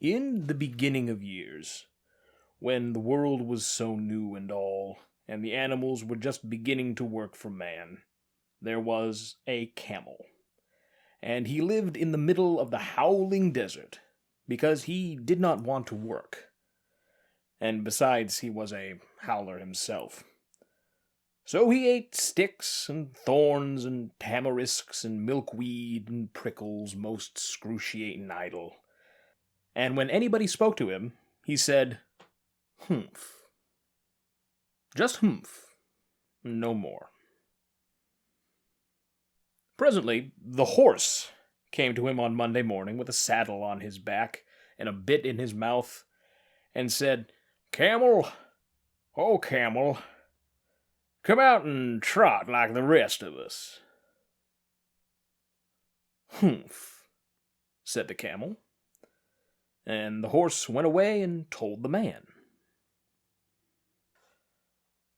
In the beginning of years, when the world was so new and all, and the animals were just beginning to work for man, there was a camel. And he lived in the middle of the howling desert, because he did not want to work. And besides, he was a howler himself. So he ate sticks and thorns and tamarisks and milkweed and prickles most excruciating idle. And when anybody spoke to him, he said, "Humph." Just humph. No more. Presently, the horse came to him on Monday morning with a saddle on his back and a bit in his mouth, and said, "Camel, oh Camel, come out and trot like the rest of us." "Humph," said the camel. And the horse went away and told the man.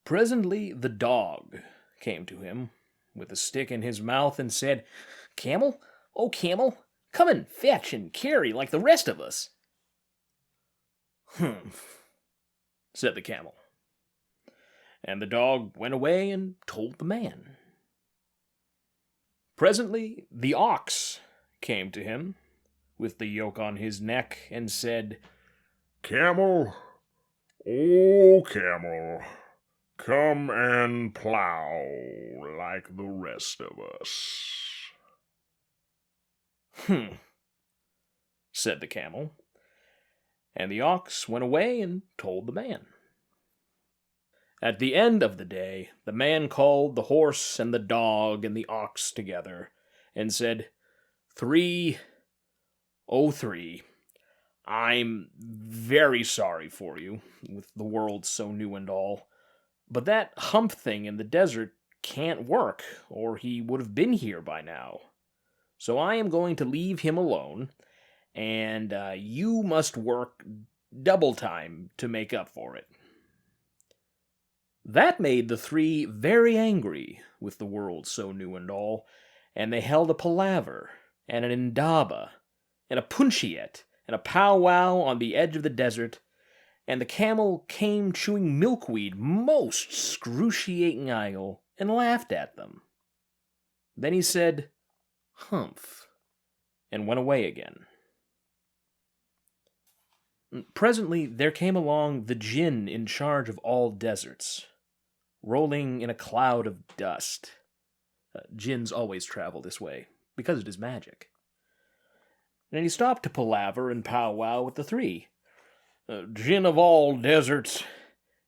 Presently the dog came to him with a stick in his mouth and said, "Camel, oh Camel, come and fetch and carry like the rest of us." "Humph," said the camel. And the dog went away and told the man. Presently the ox came to him with the yoke on his neck and said, "Camel, oh Camel, come and plow like the rest of us." "Humph," said the camel. And the ox went away and told the man. At the end of the day, the man called the horse and the dog and the ox together, and said, "3, oh 3, I'm very sorry for you, with the world so new and all, but that hump thing in the desert can't work, or he would have been here by now. So I am going to leave him alone, and you must work double time to make up for it." That made the 3 very angry with the world so new and all, and they held a palaver, and an indaba, and a punchiette, and a powwow on the edge of the desert, and the camel came chewing milkweed most excruciating idle, and laughed at them. Then he said, "Humph," and went away again. Presently there came along the djinn in charge of all deserts, rolling in a cloud of dust. Djinns always travel this way, because it is magic. And he stopped to palaver and powwow with the 3. "Djinn of all deserts,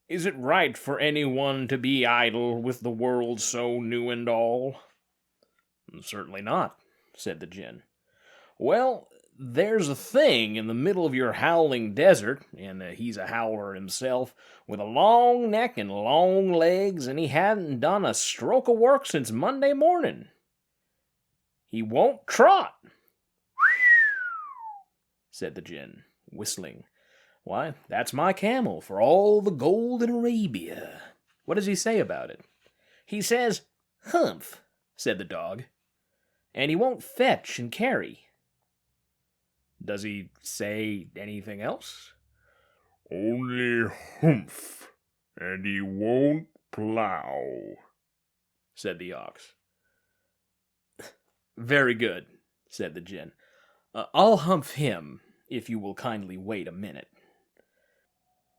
is it right for anyone to be idle with the world so new and all?" "Certainly not," said the djinn. "Well, there's a thing in the middle of your howling desert, and he's a howler himself, with a long neck and long legs, and he hadn't done a stroke of work since Monday morning. He won't trot," said the djinn, whistling. "Why, that's my camel, for all the gold in Arabia. What does he say about it?" "He says, 'Humph,'" said the dog, "and he won't fetch and carry." "Does he say anything else?" "Only humph, and he won't plow," said the ox. "Very good," said the djinn. "I'll humph him, if you will kindly wait a minute."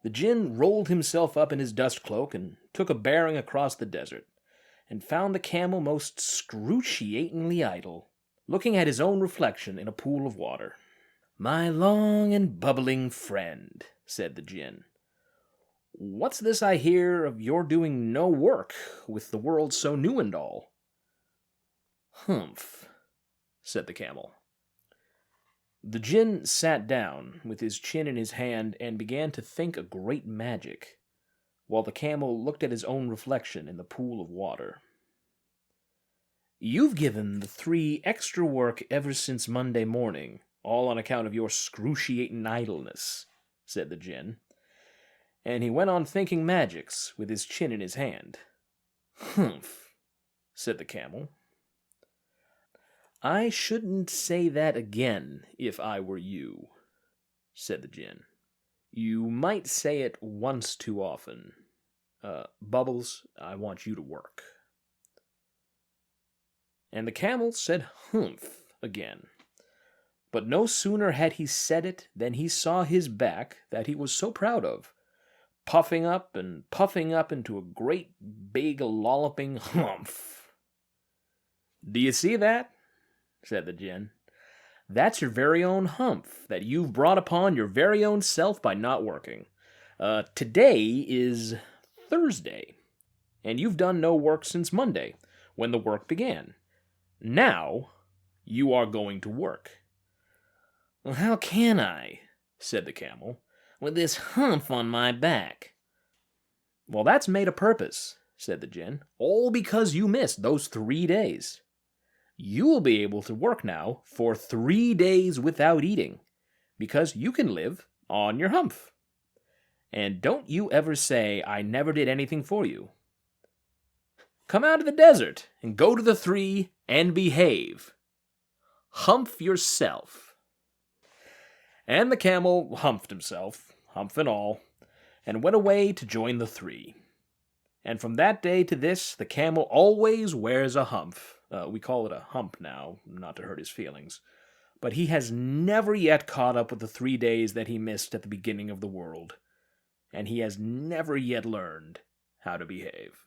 The djinn rolled himself up in his dust cloak and took a bearing across the desert, and found the camel most excruciatingly idle, looking at his own reflection in a pool of water. "My long and bubbling friend," said the djinn, "what's this I hear of your doing no work, with the world so new and all?" "Humph," said the camel. The djinn sat down, with his chin in his hand, and began to think a great magic, while the camel looked at his own reflection in the pool of water. "You've given the 3 extra work ever since Monday morning, all on account of your excruciating idleness," said the djinn. And he went on thinking magics, with his chin in his hand. "Humph," said the camel. "I shouldn't say that again, if I were you." said the Djinn. You might say it once too often. Bubbles, I want you to work. And the camel said humph again. But no sooner had he said it than he saw his back that he was so proud of, puffing up into a great big lolloping humph. Do you see that? Said the Djinn. That's your very own humph that you've brought upon your very own self by not working. Today is Thursday, and you've done no work since Monday, when the work began. Now, you are going to work. Well, how can I, said the camel, with this humph on my back? Well, that's made a purpose, said the Djinn, all because you missed those 3 days. You will be able to work now for 3 days without eating, because you can live on your humph. And don't you ever say I never did anything for you. Come out of the desert and go to the 3 and behave. Humph yourself. And the camel humphed himself, humph and all, and went away to join the 3. And from that day to this, the camel always wears a humph. We call it a hump now, not to hurt his feelings. But he has never yet caught up with the 3 days that he missed at the beginning of the world. And he has never yet learned how to behave.